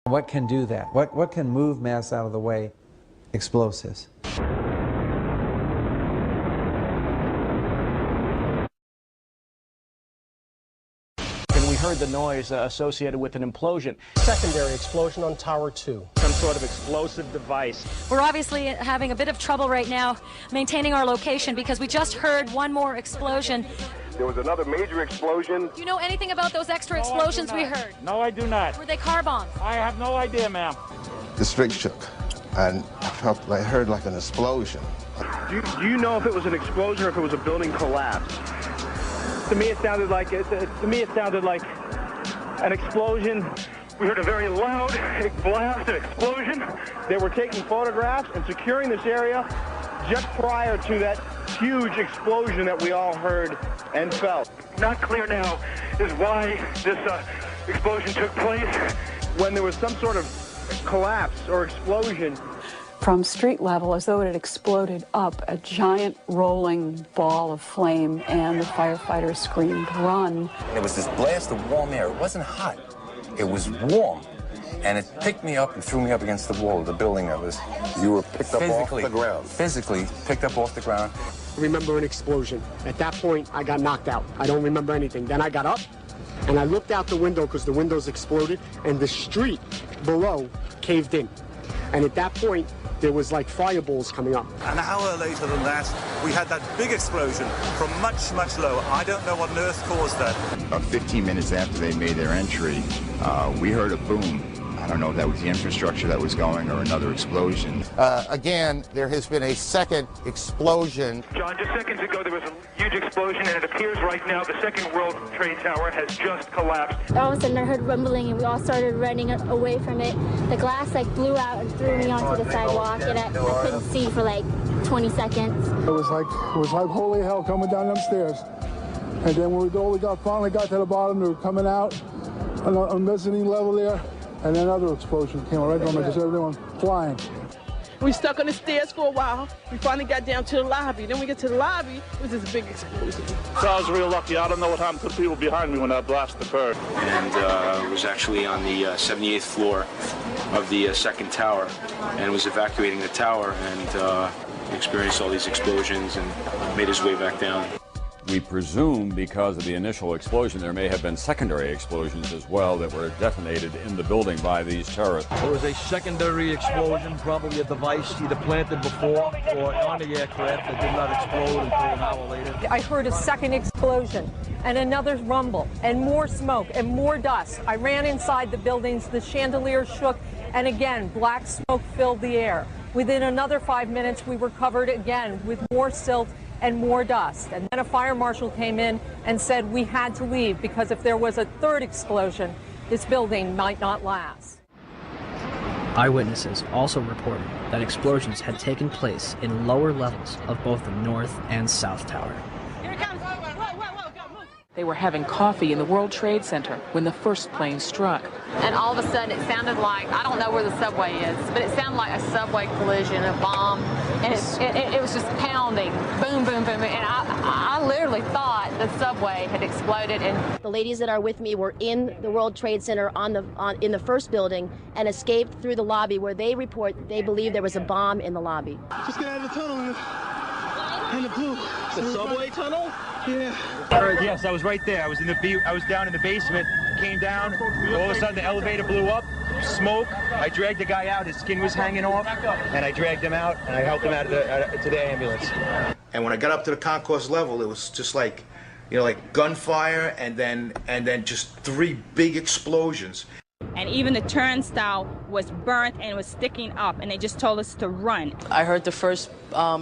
What can do that? What can move mass out of the way? Explosives. We heard the noise associated with an implosion. Secondary explosion on Tower 2. Some sort of explosive device. We're obviously having a bit of trouble right now maintaining our location because we just heard one more explosion. There was another major explosion. Do you know anything about those extra explosions we heard? No, I do not. Were they car bombs? I have no idea, ma'am. The street shook, and I heard like an explosion. Do you know if it was an explosion or if it was a building collapse? To me, it sounded like an explosion. We heard a very loud blast, an explosion. They were taking photographs and securing this area just prior to that huge explosion that we all heard and felt. Not clear now is why this explosion took place. When there was some sort of collapse or explosion, from street level, as though it had exploded up, a giant rolling ball of flame, and the firefighters screamed, "Run!" It was this blast of warm air. It wasn't hot. It was warm. And it picked me up and threw me up against the wall of the building. You were picked up off the ground. Physically picked up off the ground. I remember an explosion. At that point, I got knocked out. I don't remember anything. Then I got up, and I looked out the window because the windows exploded, and the street below caved in. And at that point, there was like fireballs coming up. An hour later than that, we had that big explosion from much, much lower. I don't know what on earth caused that. About 15 minutes after they made their entry, we heard a boom. I don't know if that was the infrastructure that was going or another explosion. Again, there has been a second explosion. John, just seconds ago there was a huge explosion, and it appears right now the second World Trade Tower has just collapsed. All of a sudden I heard rumbling, and we all started running away from it. The glass blew out and threw me onto the sidewalk, and I couldn't see for 20 seconds. It was like holy hell coming down them stairs. And then when we finally got to the bottom, they were coming out on a mezzanine level there. And then another explosion came right on me, just everyone flying. We stuck on the stairs for a while. We finally got down to the lobby. Then we get to the lobby, it was this big explosion. So I was real lucky. I don't know what happened to the people behind me when that blast occurred. And was actually on the 78th floor of the second tower and was evacuating the tower and experienced all these explosions and made his way back down. We presume because of the initial explosion there may have been secondary explosions as well that were detonated in the building by these terrorists. There was a secondary explosion, probably a device either planted before or on the aircraft that did not explode until an hour later. I heard a second explosion and another rumble and more smoke and more dust. I ran inside the buildings, the chandeliers shook, and again, black smoke filled the air. Within another 5 minutes, we were covered again with more silt and more dust. And then a fire marshal came in and said we had to leave because if there was a third explosion, this building might not last. Eyewitnesses also reported that explosions had taken place in lower levels of both the North and South Tower. They were having coffee in the World Trade Center when the first plane struck. And all of a sudden it sounded like, I don't know where the subway is, but it sounded like a subway collision, a bomb, and it was just pounding, boom, boom, boom, and I literally thought the subway had exploded. And the ladies that are with me were in the World Trade Center in the first building and escaped through the lobby where they report they believe there was a bomb in the lobby. Just get out of the tunnel and the blue. The subway tunnel? Yeah. Yes, I was right there. I was down in the basement, came down, all of a sudden the elevator blew up, smoke. I dragged the guy out, his skin was hanging off, and I dragged him out, and I helped him out to the ambulance. And when I got up to the concourse level, it was just like, like gunfire, and then just 3 big explosions. And even the turnstile was burnt and was sticking up, and they just told us to run. I heard the first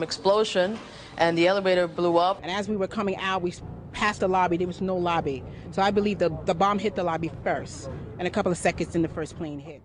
explosion, and the elevator blew up. And as we were coming out, we passed the lobby. There was no lobby. So I believe the bomb hit the lobby first, and a couple of seconds in the first plane hit.